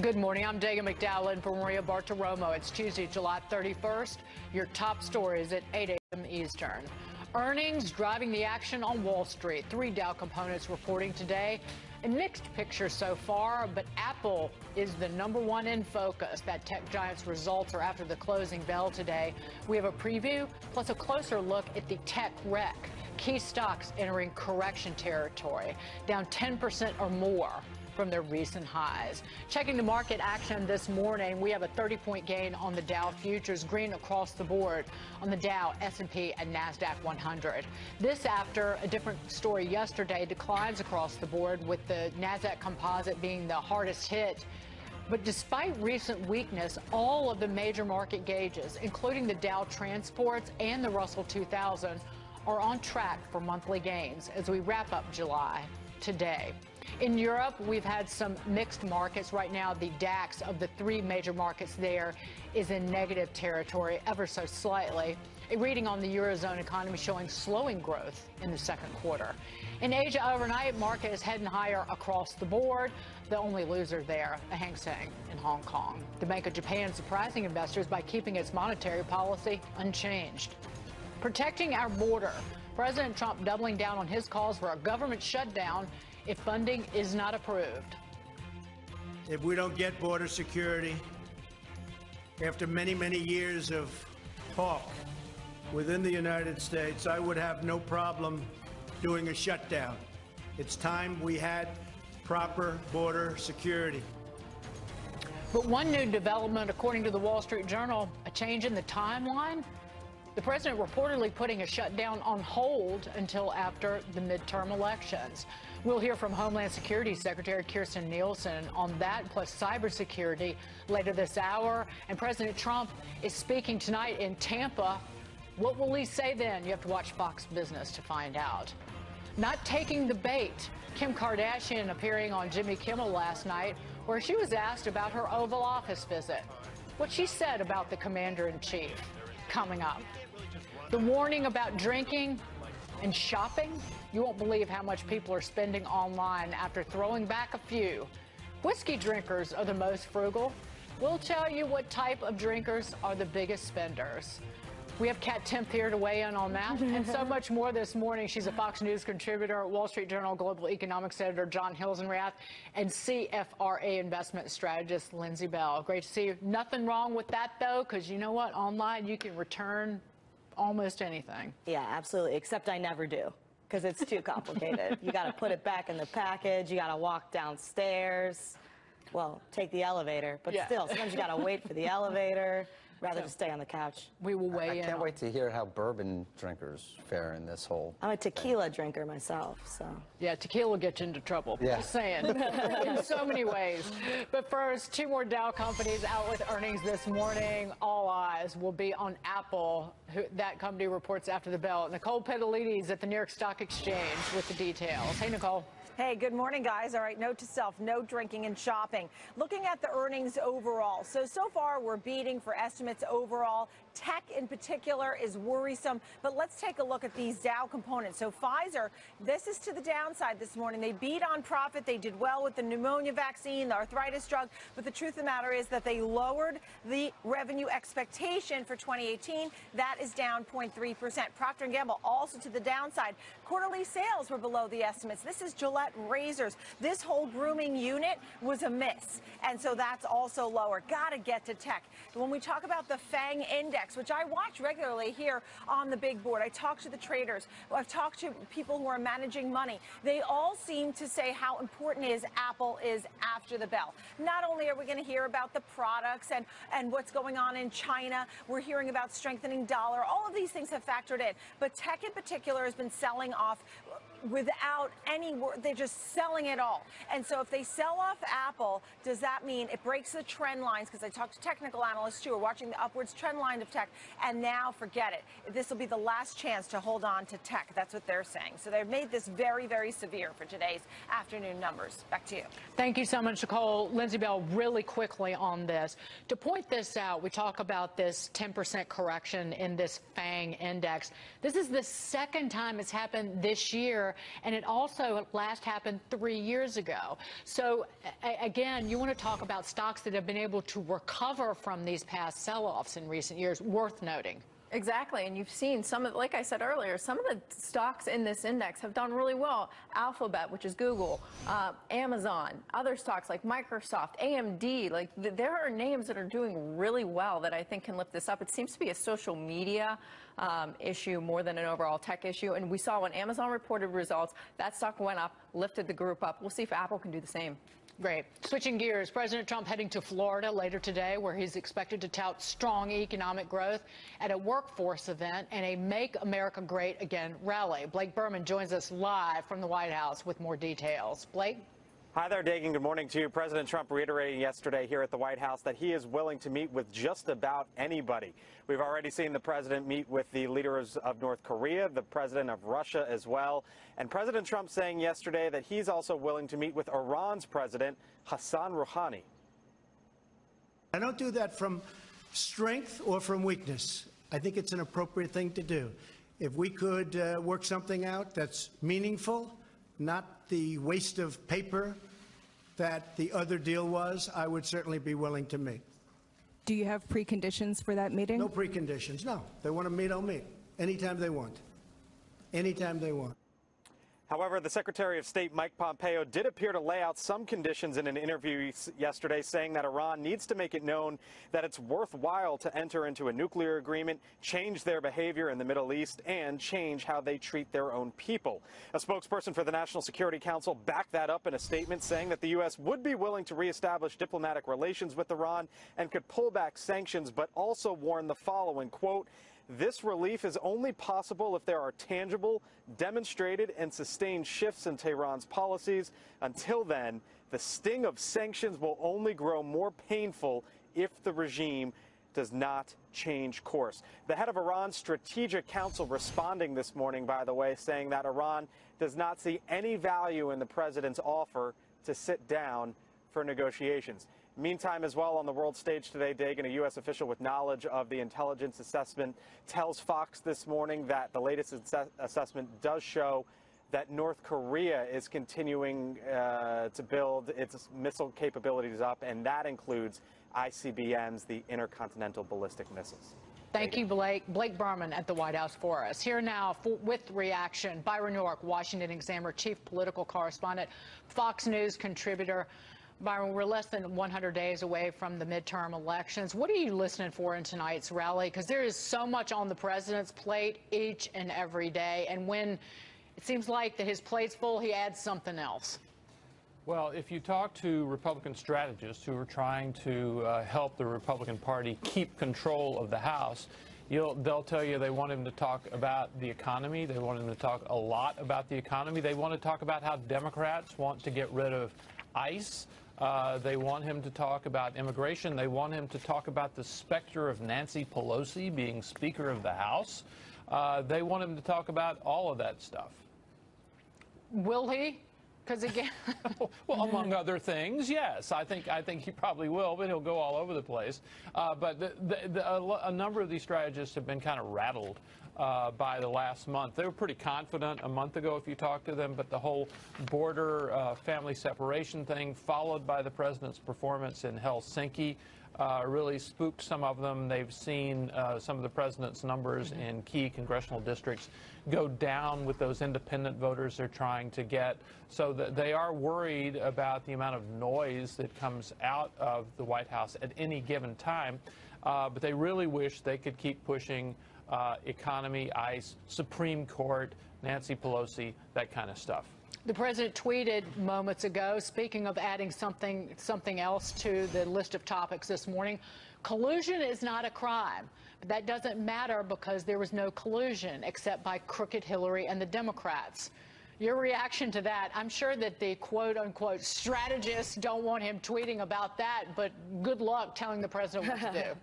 Good morning. I'm Dagen McDowell in for Maria Bartiromo. It's Tuesday, July 31st. Your top stories at 8 a.m. Eastern. Earnings driving the action on Wall Street. 3 Dow components reporting today. A mixed picture so far, but Apple is the #1 in focus. That tech giant's results are after the closing bell today. We have a preview, plus a closer look at the tech wreck. Key stocks entering correction territory, down 10% or more from their recent highs. Checking the market action this morning, we have a 30-point gain on the Dow futures, green across the board on the Dow, S&P, and NASDAQ 100. This after a different story yesterday, declines across the board with the NASDAQ composite being the hardest hit. But despite recent weakness, all of the major market gauges, including the Dow Transports and the Russell 2000, are on track for monthly gains as we wrap up July today. In Europe, we've had some mixed markets. Right now, the DAX of the 3 major markets there is in negative territory, ever so slightly. A reading on the Eurozone economy showing slowing growth in the second quarter. In Asia overnight, market is heading higher across the board. The only loser there, a Hang Seng in Hong Kong. The Bank of Japan surprising investors by keeping its monetary policy unchanged. Protecting our border. President Trump doubling down on his calls for a government shutdown if funding is not approved. If we don't get border security, after many, many years of talk within the United States, I would have no problem doing a shutdown. It's time we had proper border security. But one new development, according to the Wall Street Journal, a change in the timeline. The president reportedly putting a shutdown on hold until after the midterm elections. We'll hear from Homeland Security Secretary Kirstjen Nielsen on that, plus cybersecurity later this hour. And President Trump is speaking tonight in Tampa. What will he say then? You have to watch Fox Business to find out. Not taking the bait. Kim Kardashian appearing on Jimmy Kimmel last night, where she was asked about her Oval Office visit. What she said about the commander-in-chief. Coming up. The warning about drinking and shopping. You won't believe how much people are spending online after throwing back a few. Whiskey drinkers are the most frugal. We'll tell you what type of drinkers are the biggest spenders. We have Katherine Timpf here to weigh in on that and so much more this morning. She's a Fox News contributor, Wall Street Journal global economics editor John Hilsenrath, and CFRA investment strategist Lindsey Bell. Great to see you. Nothing wrong with that, though, because you know what? Online, you can return almost anything. Yeah, absolutely, except I never do, because it's too complicated. You got to put it back in the package. You got to walk downstairs. Well, take the elevator, but still, sometimes you got to wait for the elevator. Rather just stay on the couch. We will weigh in. I can't wait to hear how bourbon drinkers fare in this whole I'm a tequila drinker myself, so. Yeah, tequila will get you into trouble. Yeah. Just saying. In so many ways. But first, 2 more Dow companies out with earnings this morning. All eyes will be on Apple. That company reports after the bell. Nicole Petallides at the New York Stock Exchange with the details. Hey, Nicole. Hey, good morning, guys. All right, note to self, no drinking and shopping. Looking at the earnings overall. So far, we're beating for estimates overall. Tech in particular is worrisome, but let's take a look at these Dow components. So Pfizer, this is to the downside this morning. They beat on profit. They did well with the pneumonia vaccine, the arthritis drug, but the truth of the matter is that they lowered the revenue expectation for 2018. That is down 0.3%. Procter & Gamble also to the downside. Quarterly sales were below the estimates. This is Gillette razors. This whole grooming unit was a miss, and so that's also lower. Got to get to tech. When we talk about the FANG index, which I watch regularly here on the big board, I talk to the traders, I've talked to people who are managing money. They all seem to say how important is Apple is after the bell. Not only are we going to hear about the products and what's going on in China, we're hearing about strengthening dollar. All of these things have factored in, but tech in particular has been selling off without any word. They're just selling it all. And so if they sell off Apple, does that mean it breaks the trend lines? Because I talked to technical analysts too, who are watching the upwards trend line of tech, and now forget it. This will be the last chance to hold on to tech. That's what they're saying. So they've made this very, very severe for today's afternoon numbers. Back to you. Thank you so much, Nicole. Lindsey Bell, really quickly on this. To point this out, we talk about this 10% correction in this FANG index. This is the second time it's happened this year year, and it also last happened 3 years ago. So again, you want to talk about stocks that have been able to recover from these past sell-offs in recent years, worth noting. Exactly, and you've seen some of, like I said earlier, some of the stocks in this index have done really well. Alphabet, which is Google, Amazon, other stocks like Microsoft, AMD, like there are names that are doing really well that I think can lift this up. It seems to be a social media issue more than an overall tech issue, and we saw when Amazon reported results, that stock went up, lifted the group up. We'll see if Apple can do the same. Great. Switching gears, President Trump heading to Florida later today, where he's expected to tout strong economic growth at a workforce event and a Make America Great Again rally. Blake Burman joins us live from the White House with more details. Blake? Hi there, Dagen. Good morning to you. President Trump reiterating yesterday here at the White House that he is willing to meet with just about anybody. We've already seen the president meet with the leaders of North Korea, the president of Russia as well. And President Trump saying yesterday that he's also willing to meet with Iran's president, Hassan Rouhani. I don't do that from strength or from weakness. I think it's an appropriate thing to do. If we could work something out that's meaningful, not the waste of paper that the other deal was, I would certainly be willing to meet. Do you have preconditions for that meeting? No preconditions, no. They want to meet, I'll meet. Anytime they want. Anytime they want. However, the Secretary of State, Mike Pompeo, did appear to lay out some conditions in an interview yesterday, saying that Iran needs to make it known that it's worthwhile to enter into a nuclear agreement, change their behavior in the Middle East, and change how they treat their own people. A spokesperson for the National Security Council backed that up in a statement, saying that the U.S. would be willing to reestablish diplomatic relations with Iran and could pull back sanctions, but also warned the following, quote, "This relief is only possible if there are tangible, demonstrated, and sustained shifts in Tehran's policies. Until then, the sting of sanctions will only grow more painful if the regime does not change course." The head of Iran's Strategic Council responding this morning, by the way, saying that Iran does not see any value in the president's offer to sit down for negotiations. Meantime, as well, on the world stage today, Dagen, a U.S. official with knowledge of the intelligence assessment, tells Fox this morning that the latest assessment does show that North Korea is continuing to build its missile capabilities up, and that includes ICBMs, the intercontinental ballistic missiles. Thank you, Blake. Blake Burman at the White House for us. Here now with reaction, Byron York, Washington Examiner, chief political correspondent, Fox News contributor. Byron, we're less than 100 days away from the midterm elections. What are you listening for in tonight's rally? Because there is so much on the president's plate each and every day. And when it seems like that his plate's full, he adds something else. Well, if you talk to Republican strategists who are trying to help the Republican Party keep control of the House, they'll tell you they want him to talk about the economy. They want him to talk a lot about the economy. They want to talk about how Democrats want to get rid of ICE. They want him to talk about immigration. They want him to talk about the specter of Nancy Pelosi being Speaker of the House. They want him to talk about all of that stuff. Will he? Because again, well, among other things, yes. I think he probably will, but he'll go all over the place. But a number of these strategists have been kind of rattled by the last month. They were pretty confident a month ago if you talked to them, but the whole border family separation thing, followed by the president's performance in Helsinki, really spooked some of them. They've seen some of the president's numbers in key congressional districts go down with those independent voters they're trying to get. So that they are worried about the amount of noise that comes out of the White House at any given time. But they really wish they could keep pushing economy, ICE, Supreme Court, Nancy Pelosi, that kind of stuff. The president tweeted moments ago, speaking of adding something else to the list of topics this morning, collusion is not a crime. But that doesn't matter because there was no collusion except by crooked Hillary and the Democrats. Your reaction to that? I'm sure that the quote-unquote strategists don't want him tweeting about that, but good luck telling the president what to do.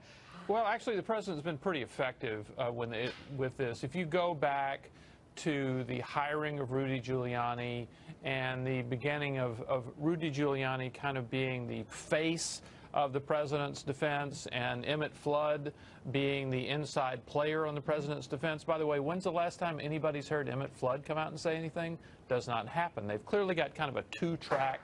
Well, actually, the president's been pretty effective with this. If you go back to the hiring of Rudy Giuliani and the beginning of Rudy Giuliani kind of being the face of the president's defense and Emmett Flood being the inside player on the president's defense. By the way, when's the last time anybody's heard Emmett Flood come out and say anything? Does not happen. They've clearly got kind of a two-track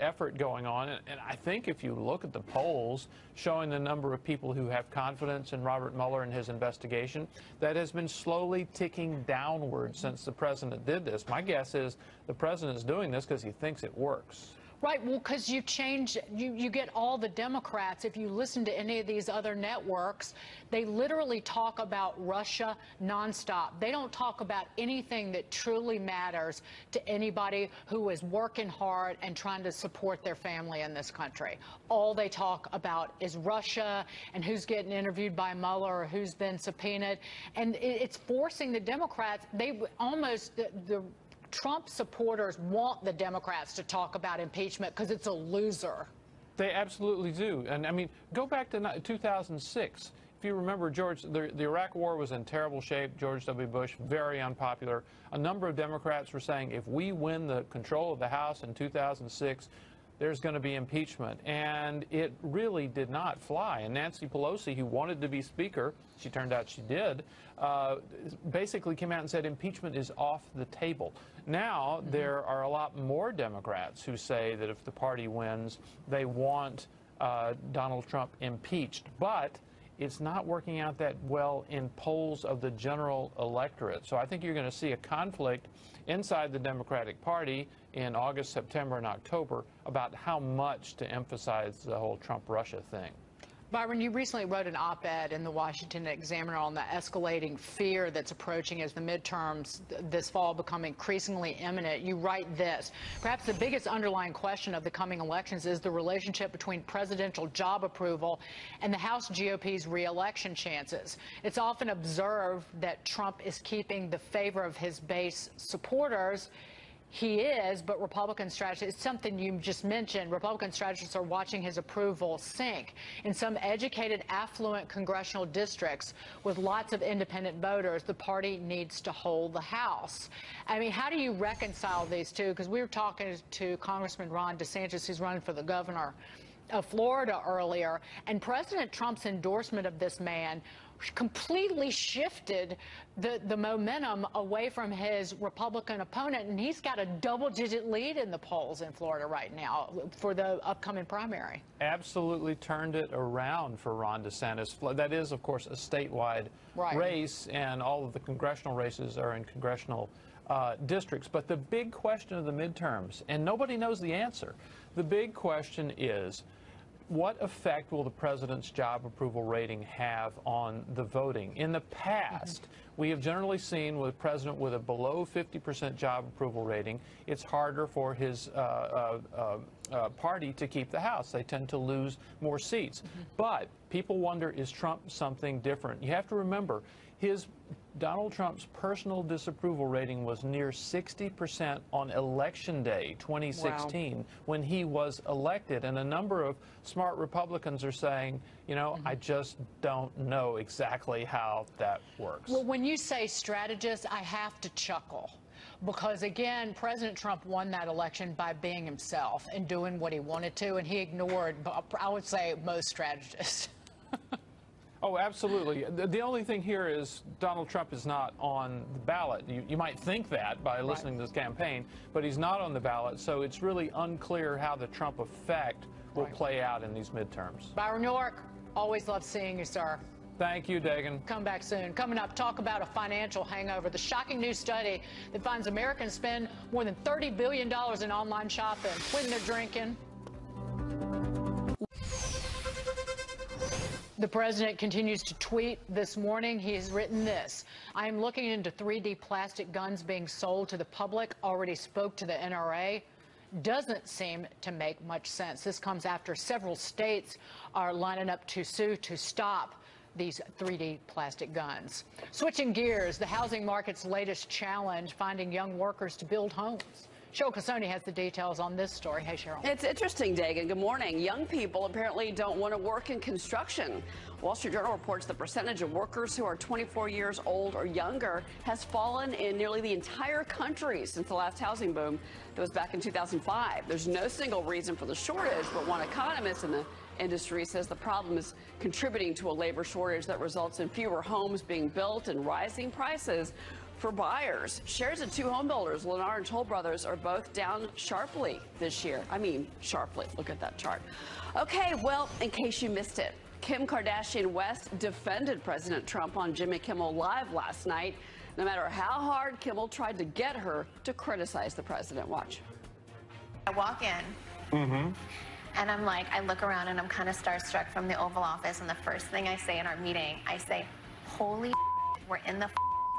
effort going on. And I think if you look at the polls showing the number of people who have confidence in Robert Mueller and his investigation, that has been slowly ticking downward since the president did this. My guess is the president's doing this because he thinks it works. Right, well, because you get all the Democrats. If you listen to any of these other networks, they literally talk about Russia nonstop. They don't talk about anything that truly matters to anybody who is working hard and trying to support their family in this country. All they talk about is Russia and who's getting interviewed by Mueller or who's been subpoenaed. And it's forcing the Democrats, they almost, the Trump supporters want the Democrats to talk about impeachment because it's a loser. They absolutely do. And I mean, go back to 2006. If you remember, the Iraq War was in terrible shape. George W. Bush, very unpopular. A number of Democrats were saying if we win the control of the House in 2006, there's going to be impeachment. And it really did not fly. And Nancy Pelosi, who wanted to be Speaker, she turned out she did, basically came out and said impeachment is off the table. Now, there are a lot more Democrats who say that if the party wins, they want Donald Trump impeached. But it's not working out that well in polls of the general electorate. So I think you're going to see a conflict inside the Democratic Party in August, September, and October about how much to emphasize the whole Trump-Russia thing. Byron, you recently wrote an op-ed in the Washington Examiner on the escalating fear that's approaching as the midterms this fall become increasingly imminent. You write this: perhaps the biggest underlying question of the coming elections is the relationship between presidential job approval and the House GOP's re-election chances. It's often observed that Trump is keeping the favor of his base supporters. He is, but Republican strategists, it's something you just mentioned, Republican strategists are watching his approval sink. In some educated, affluent congressional districts with lots of independent voters, the party needs to hold the House. I mean, how do you reconcile these two? Because we were talking to Congressman Ron DeSantis, who's running for the governor of Florida earlier, and President Trump's endorsement of this man completely shifted the momentum away from his Republican opponent, and he's got a double-digit lead in the polls in Florida right now for the upcoming primary. Absolutely turned it around for Ron DeSantis. That is, of course, a statewide race, and all of the congressional races are in congressional districts. But the big question of the midterms, and nobody knows the answer, the big question is, what effect will the president's job approval rating have on the voting? In the past, we have generally seen with a president with a below 50% job approval rating, it's harder for his party to keep the House. They tend to lose more seats. But people wonder, is Trump something different? You have to remember, Donald Trump's personal disapproval rating was near 60% on Election Day 2016 when he was elected. And a number of smart Republicans are saying, you know, I just don't know exactly how that works. Well, when you say strategist, I have to chuckle. Because, again, President Trump won that election by being himself and doing what he wanted to, and he ignored, I would say, most strategists. Oh, absolutely. The only thing here is Donald Trump is not on the ballot. You might think that by listening to this campaign, but he's not on the ballot, so it's really unclear how the Trump effect will play out in these midterms. Byron York, always love seeing you, sir. Thank you, Dagen. Come back soon. Coming up, talk about a financial hangover. The shocking new study that finds Americans spend more than $30 billion in online shopping when they're drinking. The president continues to tweet this morning. He has written this: I am looking into 3D plastic guns being sold to the public. Already spoke to the NRA. Doesn't seem to make much sense. This comes after several states are lining up to sue to stop these 3D plastic guns. Switching gears, the housing market's latest challenge, finding young workers to build homes. Cheryl Casone has the details on this story. Hey, Cheryl. It's interesting, Dagen. Good morning. Young people apparently don't want to work in construction. Wall Street Journal reports the percentage of workers who are 24 years old or younger has fallen in nearly the entire country since the last housing boom that was back in 2005. There's no single reason for the shortage, but one economist in the industry says the problem is contributing to a labor shortage that results in fewer homes being built and rising prices for buyers. Shares of two home builders, Lennar and Toll Brothers, are both down sharply this year. I mean, sharply. Look at that chart. Okay, well, in case you missed it, Kim Kardashian West defended President Trump on Jimmy Kimmel Live last night, no matter how hard Kimmel tried to get her to criticize the president. Watch. I walk in. And I'm like, I look around and I'm kind of starstruck from the Oval Office. And the first thing I say in our meeting, I say, holy we're in the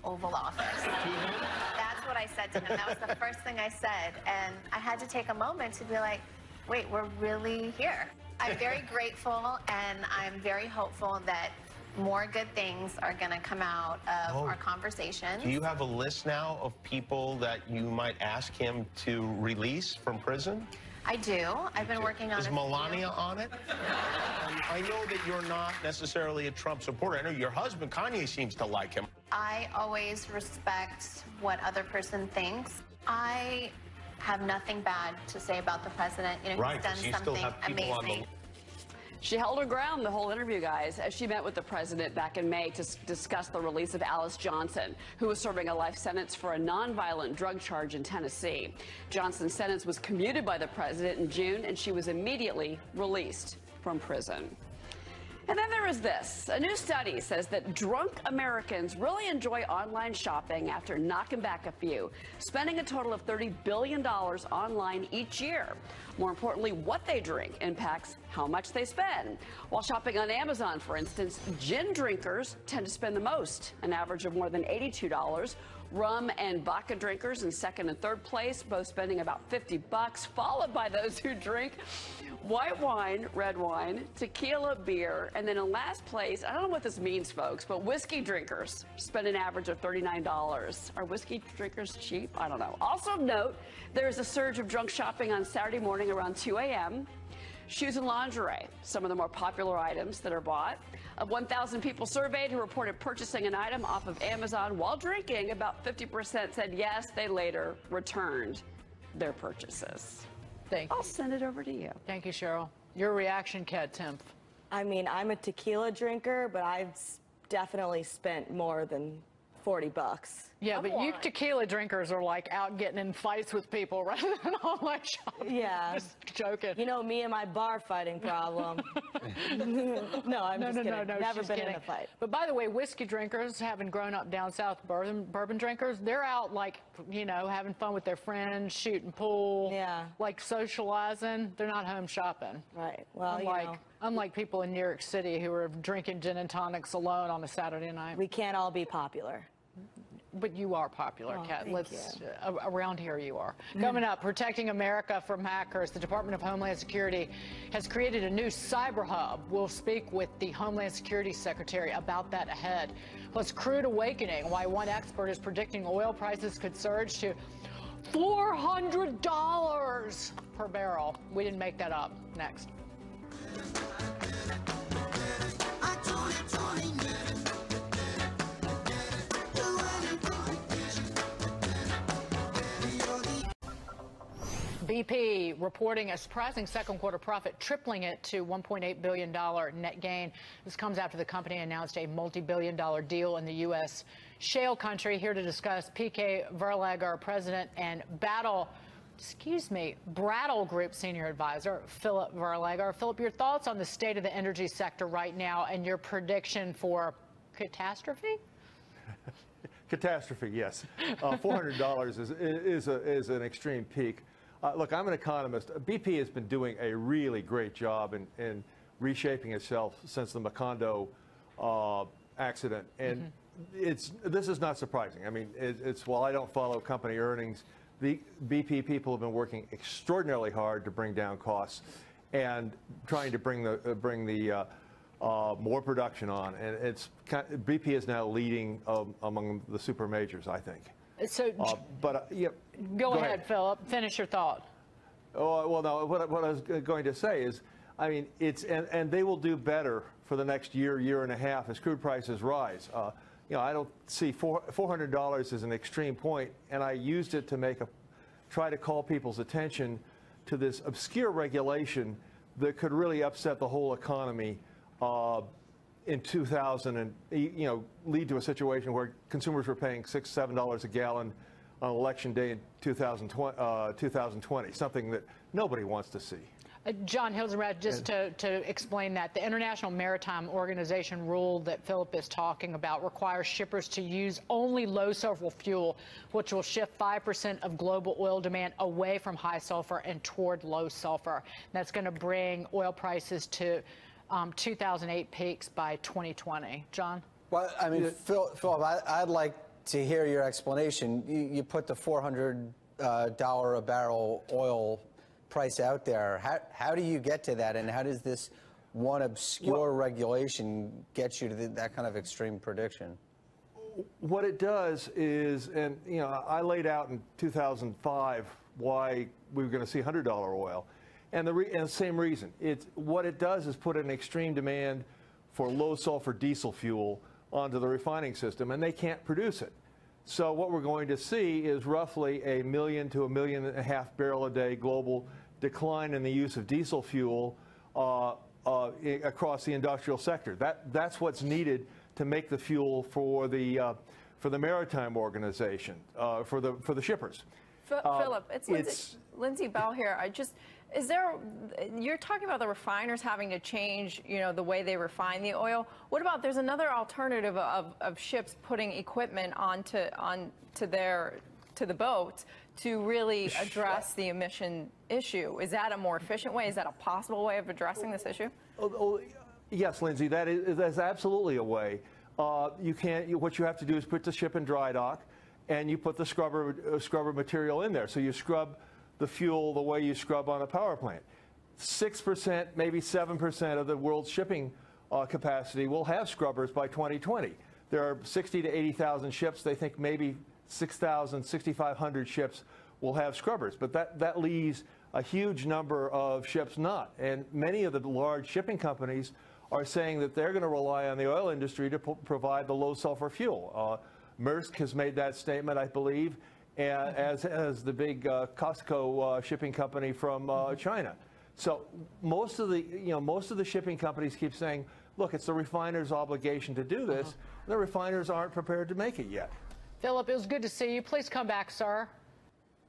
Oval Office. That's what I said to him. That was the first thing I said. And I had to take a moment to be like, wait, we're really here. I'm very grateful and I'm very hopeful that more good things are going to come out of our conversations. Do you have a list now of people that you might ask him to release from prison? I do. I've been working on it. Is Melania on it? I know that you're not necessarily a Trump supporter. I know your husband, Kanye, seems to like him. I always respect what other person thinks. I have nothing bad to say about the president. You know, right, he's done something amazing. She held her ground the whole interview, guys, as she met with the president back in May to discuss the release of Alice Johnson, who was serving a life sentence for a nonviolent drug charge in Tennessee. Johnson's sentence was commuted by the president in June, and she was immediately released from prison. And then there is this. A new study says that drunk Americans really enjoy online shopping after knocking back a few, spending a total of $30 billion online each year. More importantly, what they drink impacts how much they spend. While shopping on Amazon, for instance, gin drinkers tend to spend the most, an average of more than $82. Rum and vodka drinkers in second and third place, both spending about $50, followed by those who drink white wine, red wine, tequila, beer, and then in last place, I don't know what this means, folks, but whiskey drinkers spend an average of $39. Are whiskey drinkers cheap? I don't know. Also of note, there's a surge of drunk shopping on Saturday morning around 2 a.m. Shoes and lingerie, some of the more popular items that are bought. Of 1,000 people surveyed who reported purchasing an item off of Amazon while drinking, about 50% said yes, they later returned their purchases. Thank you. I'll send it over to you. Thank you, Cheryl. Your reaction, Timpf. I mean, I'm a tequila drinker, but I've definitely spent more than $40. Yeah, but you tequila drinkers are like out getting in fights with people rather than online shopping. Yeah. Just joking. You know me and my bar fighting problem. No, I'm just kidding. Never been in a fight. But by the way, whiskey drinkers, having grown up down south, bourbon drinkers, they're out like, you know, having fun with their friends, shooting pool, like socializing. They're not home shopping. Right. Well, unlike people in New York City who are drinking gin and tonics alone on a Saturday night. We can't all be popular. But you are popular, Kat. Thank you. Around here you are. Coming up, protecting America from hackers, the Department of Homeland Security has created a new cyber hub. We'll speak with the Homeland Security Secretary about that ahead. Plus, crude awakening, why one expert is predicting oil prices could surge to $400 per barrel. We didn't make that up. Next. BP reporting a surprising second quarter profit, tripling it to $1.8 billion net gain. This comes after the company announced a multi-billion-dollar deal in the U.S. shale country. Here to discuss, PK Verleger, president and Brattle Group senior advisor, Philip Verleger. Philip, your thoughts on the state of the energy sector right now and your prediction for catastrophe? Catastrophe, yes. $400 is an extreme peak. Look, I'm an economist. BP has been doing a really great job in reshaping itself since the Macondo accident, and this is not surprising. I mean, while I don't follow company earnings, the BP people have been working extraordinarily hard to bring down costs and trying to bring more production on, and BP is now leading among the super majors, I think. So, but yeah, Go ahead, Philip. Finish your thought. Oh, well, no, what I was going to say is, I mean, and they will do better for the next year and a half as crude prices rise. You know, I don't see $400 as an extreme point, and I used it to try to call people's attention to this obscure regulation that could really upset the whole economy in 2000 and, you know, lead to a situation where consumers were paying $6, $7 a gallon on election day in 2020, something that nobody wants to see. John Hilsenrath, just to explain that, the International Maritime Organization rule that Philip is talking about requires shippers to use only low sulfur fuel, which will shift 5% of global oil demand away from high sulfur and toward low sulfur. That's going to bring oil prices to 2008 peaks by 2020. John? Well, I mean, Philip, I'd like to hear your explanation. You put the $400 a barrel oil price out there. How do you get to that, and how does this one obscure regulation get you to that kind of extreme prediction? What it does is, and you know, I laid out in 2005 why we were going to see $100 oil, and the same reason. What it does is put an extreme demand for low sulfur diesel fuel onto the refining system, and they can't produce it. So what we're going to see is roughly a 1 million to 1.5 million barrel a day global decline in the use of diesel fuel across the industrial sector. That's what's needed to make the fuel for the maritime organization, for the shippers. Philip, it's Lindsey Bell here. You're talking about the refiners having to change, you know, the way they refine the oil. What about, there's another alternative of ships putting equipment onto the boat to really address the emission issue? Is that a more efficient way? Is that a possible way of addressing this issue? Yes, Lindsey, that's absolutely a way. What you have to do is put the ship in dry dock, and you put the scrubber material in there. So you scrub the fuel the way you scrub on a power plant. 6%, maybe 7% of the world's shipping capacity will have scrubbers by 2020. There are 60 to 80,000 ships. They think maybe 6,500 ships will have scrubbers, but that leaves a huge number of ships not. And many of the large shipping companies are saying that they're going to rely on the oil industry to provide the low sulfur fuel. Maersk has made that statement, I believe, as the big Costco shipping company from China. So most of the shipping companies keep saying, look, it's the refiners' obligation to do this. The refiners aren't prepared to make it yet. Philip, it was good to see you. Please come back, sir.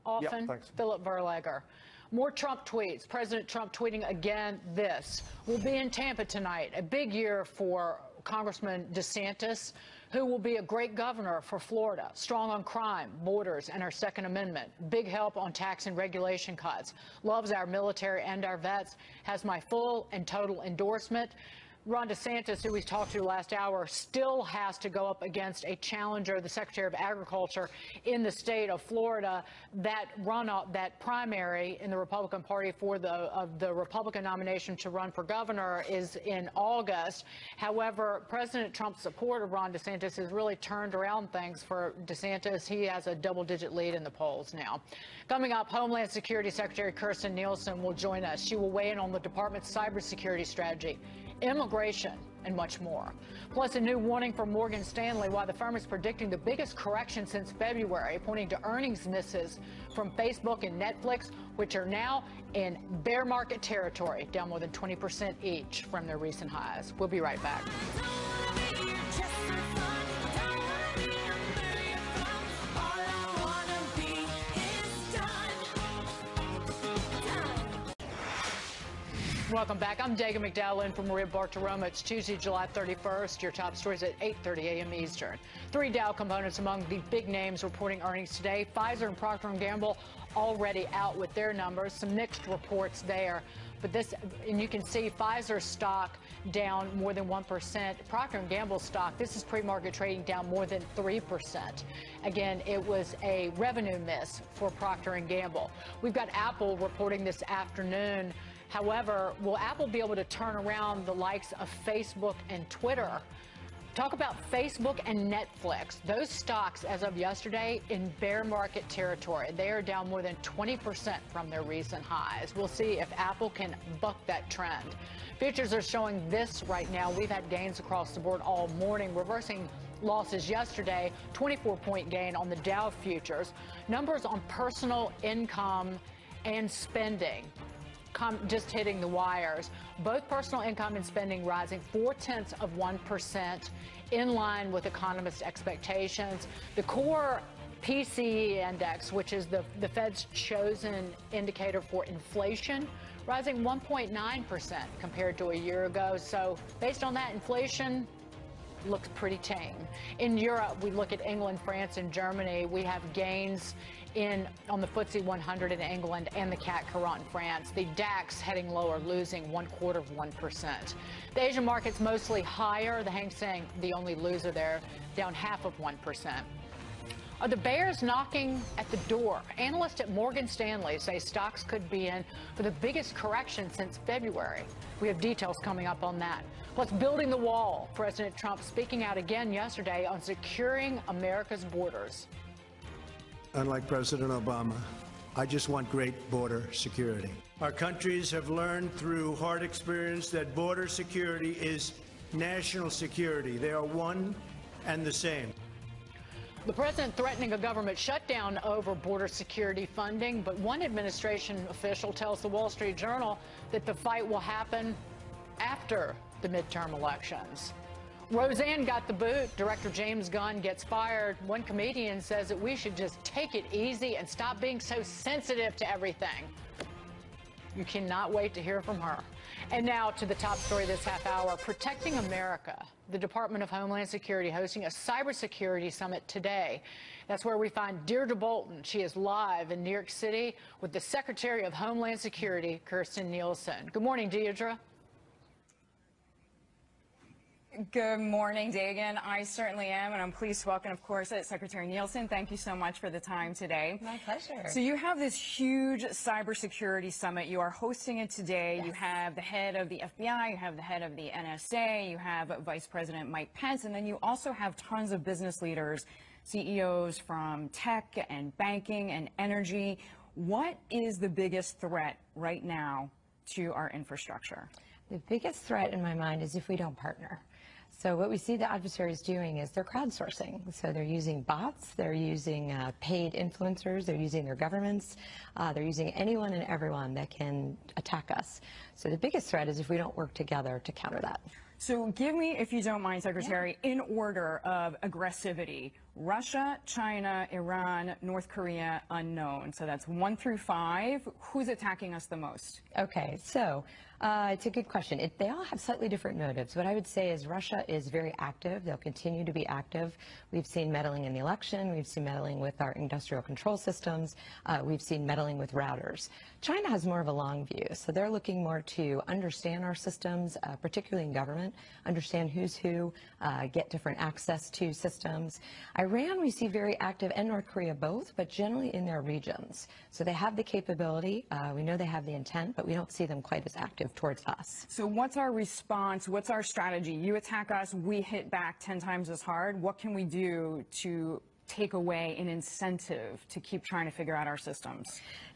Often. Yep, thanks. Philip Verleger. More Trump tweets. President Trump tweeting again this. We'll be in Tampa tonight. A big year for Congressman DeSantis, who will be a great governor for Florida. Strong on crime, borders, and our Second Amendment. Big help on tax and regulation cuts. Loves our military and our vets. Has my full and total endorsement. Ron DeSantis, who we talked to last hour, still has to go up against a challenger, the Secretary of Agriculture in the state of Florida. That runoff, that primary in the Republican Party for the Republican nomination to run for governor is in August. However, President Trump's support of Ron DeSantis has really turned around things for DeSantis. He has a double-digit lead in the polls now. Coming up, Homeland Security Secretary Kirstjen Nielsen will join us. She will weigh in on the department's cybersecurity strategy, immigration, and much more. Plus, a new warning from Morgan Stanley why the firm is predicting the biggest correction since February, pointing to earnings misses from Facebook and Netflix, which are now in bear market territory, down more than 20% each from their recent highs. We'll be right back. Welcome back. I'm Dagen McDowell in for Maria Bartiromo. It's Tuesday, July 31st. Your top stories at 8:30 a.m. Eastern. 3 Dow components among the big names reporting earnings today. Pfizer and Procter & Gamble already out with their numbers. Some mixed reports there. But this, and you can see Pfizer stock down more than 1%. Procter & Gamble stock, this is pre-market trading, down more than 3%. Again, it was a revenue miss for Procter & Gamble. We've got Apple reporting this afternoon. However, will Apple be able to turn around the likes of Facebook and Twitter? Talk about Facebook and Netflix. Those stocks, as of yesterday, in bear market territory. They are down more than 20% from their recent highs. We'll see if Apple can buck that trend. Futures are showing this right now. We've had gains across the board all morning, reversing losses yesterday. 24-point gain on the Dow futures. Numbers on personal income and spending just hitting the wires. Both personal income and spending rising 0.4%, in line with economist expectations. The core PCE index, which is the Fed's chosen indicator for inflation, rising 1.9% compared to a year ago. So based on that, inflation looks pretty tame. In Europe, we look at England, France, and Germany. We have gains on the FTSE 100 in England and the CAC 40 in France. The DAX heading lower, losing 0.25%. The Asian markets mostly higher. The Hang Seng, the only loser there, down 0.5%. Are the bears knocking at the door? Analysts at Morgan Stanley say stocks could be in for the biggest correction since February. We have details coming up on that. Plus, building the wall. President Trump speaking out again yesterday on securing America's borders. Unlike President Obama, I just want great border security. Our countries have learned through hard experience that border security is national security. They are one and the same. The president threatening a government shutdown over border security funding, but one administration official tells the Wall Street Journal that the fight will happen after the midterm elections. Roseanne got the boot. Director James Gunn gets fired. One comedian says that we should just take it easy and stop being so sensitive to everything. You cannot wait to hear from her. And now to the top story this half hour, protecting America. The Department of Homeland Security hosting a cybersecurity summit today. That's where we find Dierdre Bolton. She is live in New York City with the Secretary of Homeland Security, Kirstjen Nielsen. Good morning, Dierdre. Good morning, Dagen. I certainly am, and I'm pleased to welcome, of course, Secretary Nielsen. Thank you so much for the time today. My pleasure. So you have this huge cybersecurity summit. You are hosting it today. Yes. You have the head of the FBI, you have the head of the NSA, you have Vice President Mike Pence, and then you also have tons of business leaders, CEOs from tech and banking and energy. What is the biggest threat right now to our infrastructure? The biggest threat in my mind is if we don't partner. So what we see the adversaries doing is they're crowdsourcing. So they're using bots, they're using paid influencers, they're using their governments, they're using anyone and everyone that can attack us. So the biggest threat is if we don't work together to counter that. So give me, if you don't mind, Secretary, in order of aggressivity: Russia, China, Iran, North Korea, unknown. So that's 1 through 5. Who's attacking us the most? Okay, so it's a good question. They all have slightly different motives. What I would say is Russia is very active. They'll continue to be active. We've seen meddling in the election. We've seen meddling with our industrial control systems. We've seen meddling with routers. China has more of a long view. So they're looking more to understand our systems, particularly in government, understand who's who, get different access to systems. Iran, we see very active, and North Korea both, but generally in their regions. So they have the capability. We know they have the intent, but we don't see them quite as active towards us. So what's our response? What's our strategy? You attack us, we hit back 10 times as hard. What can we do to take away an incentive to keep trying to figure out our systems?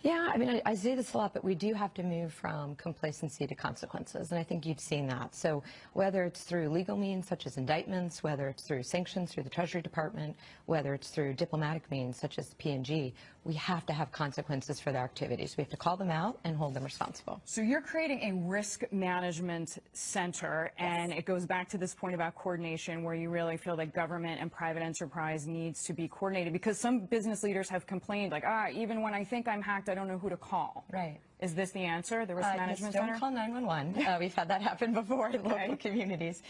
Yeah, I mean, I say this a lot, but we do have to move from complacency to consequences, and I think you've seen that. So whether it's through legal means such as indictments, whether it's through sanctions through the Treasury Department, whether it's through diplomatic means such as the P&G, we have to have consequences for their activities. We have to call them out and hold them responsible. So you're creating a risk management center, and it goes back to this point about coordination, where you really feel that government and private enterprise needs to be coordinated, because some business leaders have complained, like, even when I think I'm hacked, I don't know who to call. Right. Is this the answer, the risk management don't center? Call 911. We've had that happen before in local communities.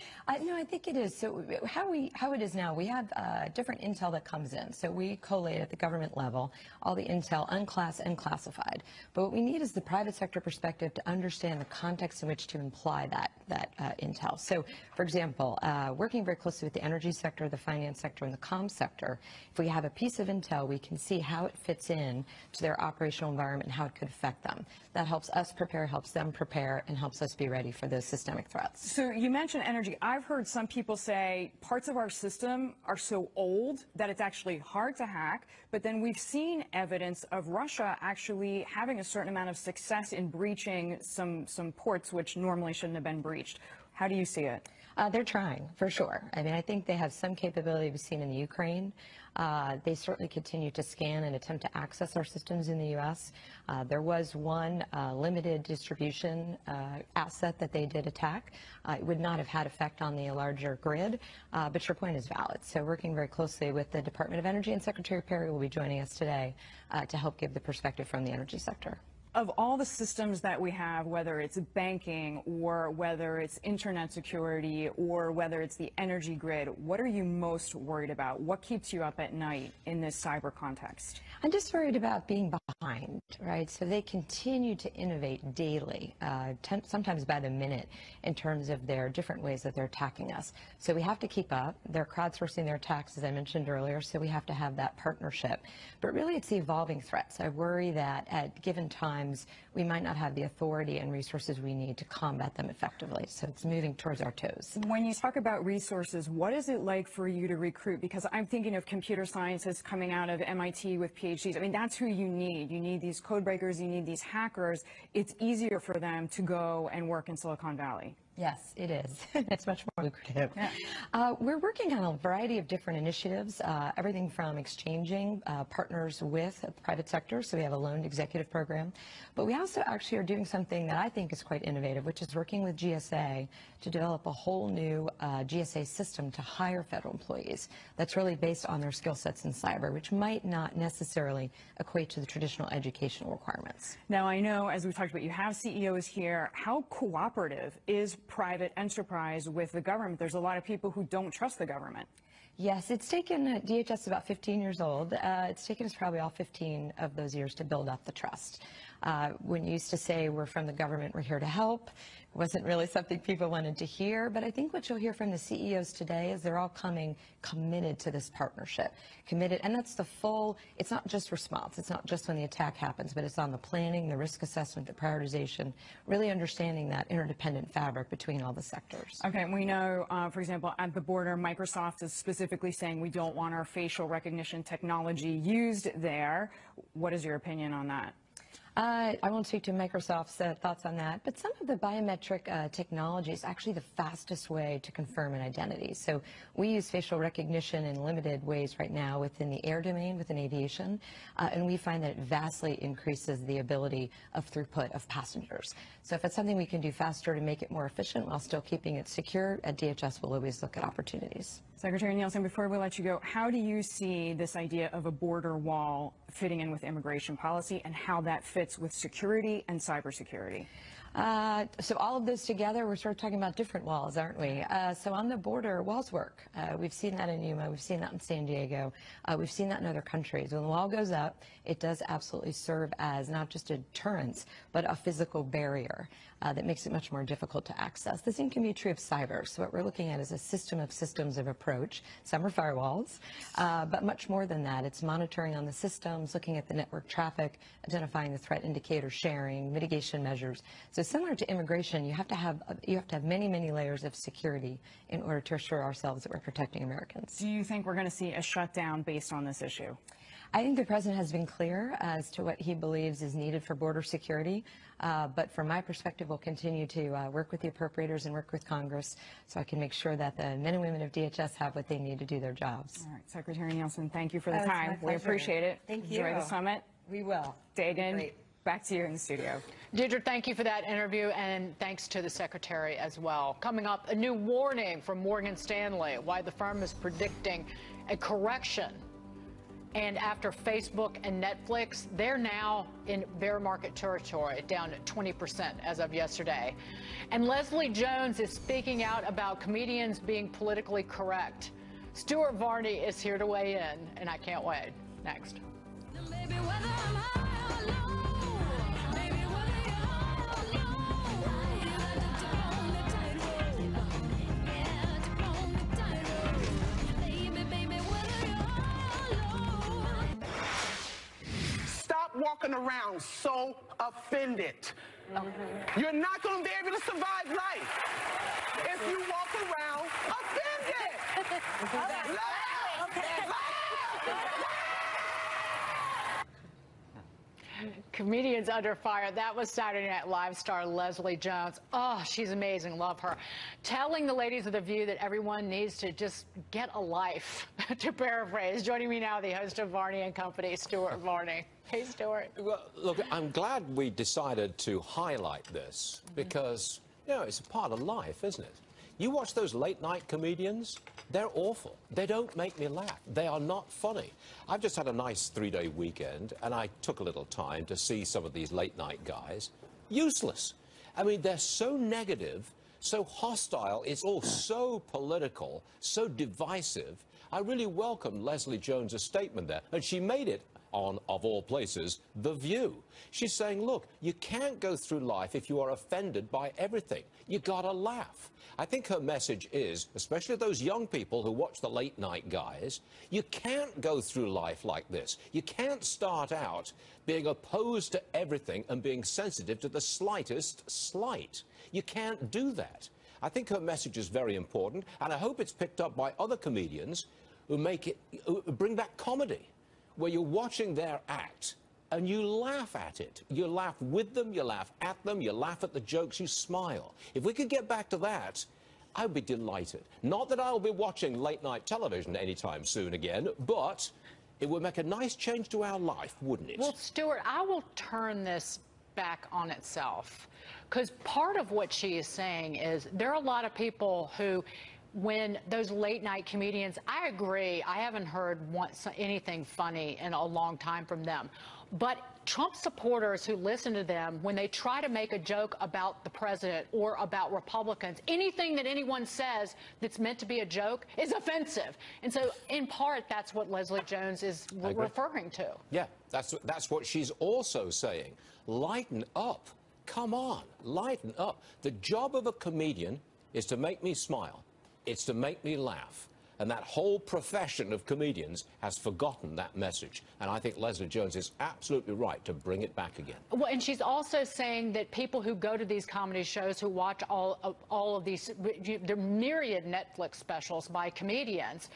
No, I think it is. So how it is now, we have different intel that comes in. So we collate at the government level all the intel, unclassed and classified. But what we need is the private sector perspective to understand the context in which to imply that intel. So, for example, working very closely with the energy sector, the finance sector, and the comms sector, if we have a piece of intel, we can see how it fits in to their operational environment and how it could affect them. That helps us prepare, helps them prepare, and helps us be ready for those systemic threats. So you mentioned energy. I've heard some people say parts of our system are so old that it's actually hard to hack, but then we've seen evidence of Russia actually having a certain amount of success in breaching some ports which normally shouldn't have been breached. How do you see it? They're trying, for sure. I mean, I think they have some capability we've seen in the Ukraine. They certainly continue to scan and attempt to access our systems in the U.S. There was one limited distribution asset that they did attack. It would not have had effect on the larger grid, but your point is valid. So working very closely with the Department of Energy, and Secretary Perry will be joining us today to help give the perspective from the energy sector. Of all the systems that we have, whether it's banking or whether it's internet security or whether it's the energy grid, what are you most worried about? What keeps you up at night in this cyber context? I'm just worried about being behind, right? So they continue to innovate daily, sometimes by the minute, in terms of their different ways that they're attacking us. So we have to keep up. They're crowdsourcing their attacks, as I mentioned earlier, so we have to have that partnership. But really, it's the evolving threats. I worry that at given times, we might not have the authority and resources we need to combat them effectively. So it's moving towards our toes. When you talk about resources, what is it like for you to recruit? Because I'm thinking of computer scientists coming out of MIT with PhDs. I mean, that's who you need. You need these code breakers, you need these hackers. It's easier for them to go and work in Silicon Valley. Yes, it is. It's much more lucrative. Yeah. We're working on a variety of different initiatives, everything from exchanging partners with the private sector, so we have a loaned executive program, but we also actually are doing something that I think is quite innovative, which is working with GSA to develop a whole new GSA system to hire federal employees that's really based on their skill sets in cyber, which might not necessarily equate to the traditional educational requirements. Now, I know, as we've talked about, you have CEOs here. How cooperative is private enterprise with the government? There's a lot of people who don't trust the government. Yes, it's taken, DHS is about 15 years old. It's taken us probably all 15 of those years to build up the trust. When you used to say we're from the government, we're here to help, it wasn't really something people wanted to hear. But I think what you'll hear from the CEOs today is they're all coming committed to this partnership. Committed, and that's the full, it's not just response. It's not just when the attack happens, but it's on the planning, the risk assessment, the prioritization, really understanding that interdependent fabric between all the sectors. Okay, we know, for example, at the border, Microsoft is specifically saying we don't want our facial recognition technology used there. What is your opinion on that? I won't speak to Microsoft's thoughts on that, but some of the biometric technology is actually the fastest way to confirm an identity. So we use facial recognition in limited ways right now within the air domain, within aviation, and we find that it vastly increases the ability of throughput of passengers. So if it's something we can do faster to make it more efficient while still keeping it secure, at DHS we'll always look at opportunities. Secretary Nielsen, before we let you go, how do you see this idea of a border wall fitting in with immigration policy and how that fits with security and cybersecurity? So all of this together, we're sort of talking about different walls, aren't we? So on the border, walls work. We've seen that in Yuma. We've seen that in San Diego. We've seen that in other countries. When the wall goes up, it does absolutely serve as not just a deterrence, but a physical barrier that makes it much more difficult to access. The same can be true of cyber. So what we're looking at is a system of systems of approach. Some are firewalls, but much more than that. It's monitoring on the systems, looking at the network traffic, identifying the threat indicator sharing, mitigation measures. So similar to immigration, you have to have many, many layers of security in order to assure ourselves that we're protecting Americans. Do you think we're going to see a shutdown based on this issue? I think the president has been clear as to what he believes is needed for border security. But from my perspective, we'll continue to work with the appropriators and work with Congress so I can make sure that the men and women of DHS have what they need to do their jobs. All right, Secretary Nielsen, thank you for the time. We appreciate it. Thank you. Enjoy the summit. We will. Dagen, back to you in the studio. Dierdre, thank you for that interview, and thanks to the Secretary as well. Coming up, a new warning from Morgan Stanley, why the firm is predicting a correction. And after Facebook and Netflix, they're now in bear market territory, down 20% as of yesterday. And Leslie Jones is speaking out about comedians being politically correct. Stuart Varney is here to weigh in, and I can't wait. Next. Stop walking walking around so offended. You're not going to be able to survive life if you walk around offended. Comedians under fire. That was Saturday Night Live star Leslie Jones. Oh, she's amazing. Love her. Telling the ladies of The View that everyone needs to just get a life, to paraphrase. Joining me now, the host of Varney and Company, Stuart Varney. Hey, Stuart. Well, look, I'm glad we decided to highlight this because, you know, it's a part of life, isn't it? You watch those late-night comedians, they're awful. They don't make me laugh. They are not funny. I've just had a nice 3-day weekend, and I took a little time to see some of these late-night guys. Useless. I mean, they're so negative, so hostile. It's all so political, so divisive. I really welcome Leslie Jones' statement there, and she made it on, of all places, The View. She's saying, look, you can't go through life if you are offended by everything. You gotta laugh. I think her message is, especially those young people who watch the late night guys, you can't go through life like this. You can't start out being opposed to everything and being sensitive to the slightest slight. You can't do that. I think her message is very important, and I hope it's picked up by other comedians who who bring back comedy, where you're watching their act and you laugh at it. You laugh with them, you laugh at them, you laugh at the jokes, you smile. If we could get back to that, I would be delighted. Not that I'll be watching late-night television anytime soon again, but it would make a nice change to our life, wouldn't it? Well, Stuart, I will turn this back on itself, because part of what she is saying is there are a lot of people who, when those late-night comedians, I agree, I haven't heard anything funny in a long time from them. But Trump supporters who listen to them, when they try to make a joke about the president or about Republicans, anything that anyone says that's meant to be a joke is offensive. And so, in part, that's what Leslie Jones is referring to. Yeah, that's what she's also saying. Lighten up. Come on, lighten up. The job of a comedian is to make me smile. It's to make me laugh. And that whole profession of comedians has forgotten that message. And I think Leslie Jones is absolutely right to bring it back again. Well, and she's also saying that people who go to these comedy shows, who watch all of these, the myriad Netflix specials by comedians,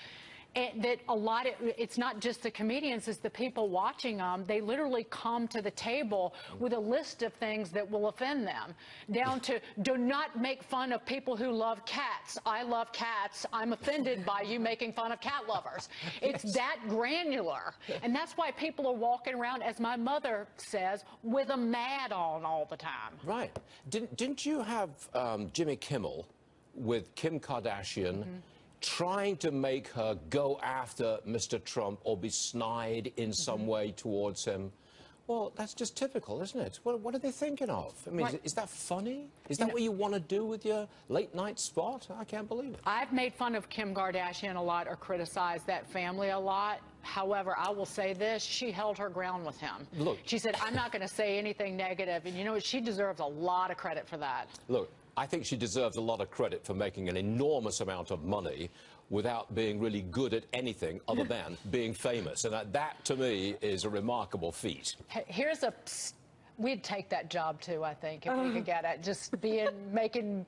that a lot of, it's not just the comedians, it's the people watching them. They literally come to the table with a list of things that will offend them, down to do not make fun of people who love cats. I love cats. I'm offended by you making fun of cat lovers. It's that granular. And that's why people are walking around, as my mother says, with a mad on all the time. Right. Didn't you have Jimmy Kimmel with Kim Kardashian trying to make her go after Mr. Trump or be snide in some way towards him? Well, that's just typical, isn't it? What are they thinking of? I mean, is that funny? Is that what you want to do with your late-night spot? I can't believe it. I've made fun of Kim Kardashian a lot or criticized that family a lot. However, I will say this, she held her ground with him. Look. She said, I'm not going to say anything negative. And you know what? She deserves a lot of credit for that. Look, I think she deserves a lot of credit for making an enormous amount of money without being really good at anything other than being famous. And that, to me, is a remarkable feat. Here's we'd take that job, too, I think, if we could get it. Just being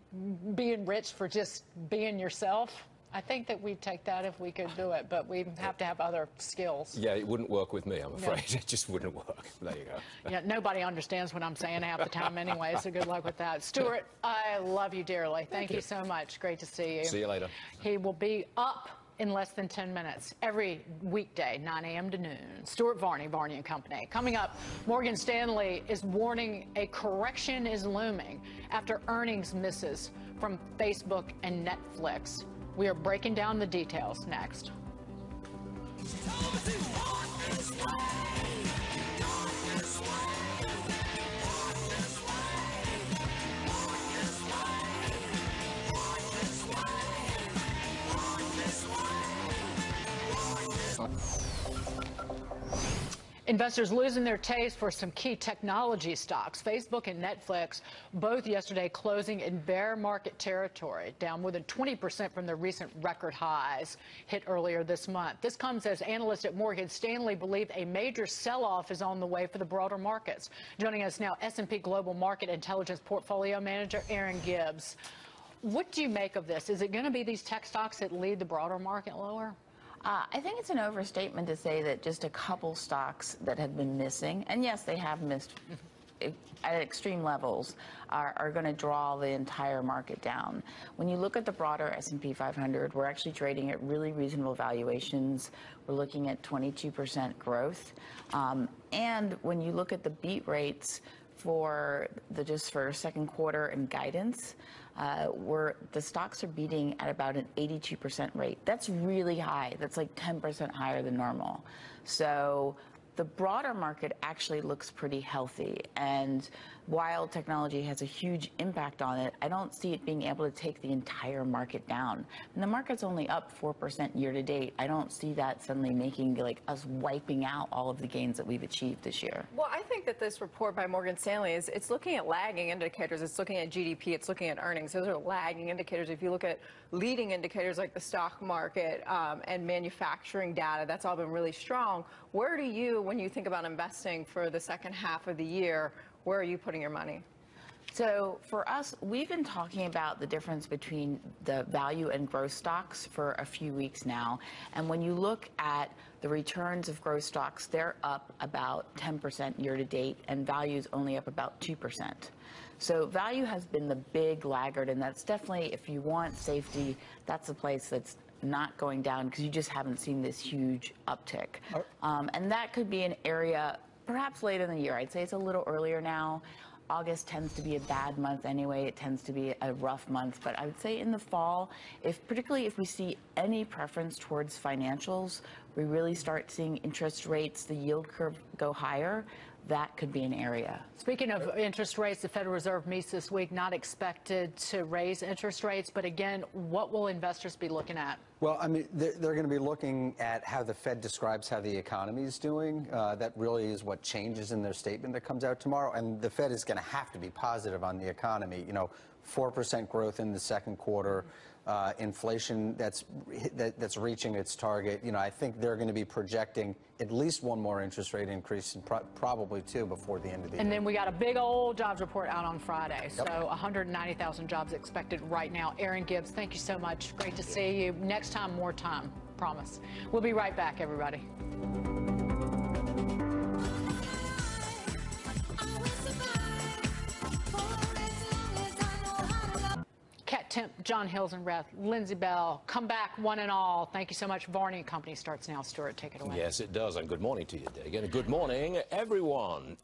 rich for just being yourself. I think that we'd take that if we could do it, but we have to have other skills. Yeah, it wouldn't work with me, I'm afraid. Yeah. It just wouldn't work. There you go. Yeah, nobody understands what I'm saying half the time anyway, so good luck with that. Stuart, I love you dearly. Thank you so much. Great to see you. See you later. He will be up in less than 10 minutes every weekday, 9 a.m. to noon. Stuart Varney, Varney and Company. Coming up, Morgan Stanley is warning a correction is looming after earnings misses from Facebook and Netflix. We are breaking down the details next. Investors losing their taste for some key technology stocks. Facebook and Netflix both yesterday closing in bear market territory, down more than 20% from their recent record highs hit earlier this month. This comes as analysts at Morgan Stanley believe a major sell-off is on the way for the broader markets. Joining us now, S&P Global Market Intelligence Portfolio Manager Erin Gibbs. What do you make of this? Is it going to be these tech stocks that lead the broader market lower? I think it's an overstatement to say that just a couple stocks that have been missing, and yes, they have missed at extreme levels, are going to draw the entire market down. When you look at the broader S&P 500, we're actually trading at really reasonable valuations. We're looking at 22% growth. And when you look at the beat rates for second quarter and guidance, the stocks are beating at about an 82% rate. That's really high. That's like 10% higher than normal. So the broader market actually looks pretty healthy. And while technology has a huge impact on it, I don't see it being able to take the entire market down. And the market's only up 4% year to date. I don't see that suddenly making us wiping out all of the gains that we've achieved this year. Well, I think that this report by Morgan Stanley it's looking at lagging indicators. It's looking at GDP. It's looking at earnings. Those are lagging indicators. If you look at leading indicators like the stock market and manufacturing data, that's all been really strong. Where do you, when you think about investing for the second half of the year, where are you putting your money? So for us, we've been talking about the difference between the value and growth stocks for a few weeks now. And when you look at the returns of growth stocks, they're up about 10% year to date, and value is only up about 2%. So value has been the big laggard, and that's definitely, if you want safety, that's a place that's not going down because you just haven't seen this huge uptick. And that could be an area perhaps later in the year. I'd say it's a little earlier now. August tends to be a bad month anyway. It tends to be a rough month. But I would say in the fall, particularly if we see any preference towards financials, we really start seeing interest rates, the yield curve go higher, that could be an area. Speaking of interest rates, the Federal Reserve meets this week, not expected to raise interest rates. But again, what will investors be looking at? Well, I mean, they're going to be looking at how the Fed describes how the economy is doing. That really is what changes in their statement that comes out tomorrow. And the Fed is going to have to be positive on the economy. 4% growth in the second quarter, inflation that's reaching its target. I think they're going to be projecting at least one more interest rate increase, and probably two before the end of the year. And then we got a big old jobs report out on Friday. Yep. So 190,000 jobs expected right now. Erin Gibbs, thank you so much. Great to see you. Next time, more time. Promise. We'll be right back, everybody. Kat Timpf, John Hilsenrath, Lindsey Bell, come back one and all. Thank you so much. Varney and Company starts now. Stuart, take it away. Yes, it does. And good morning to you, Dagen. Good morning, everyone.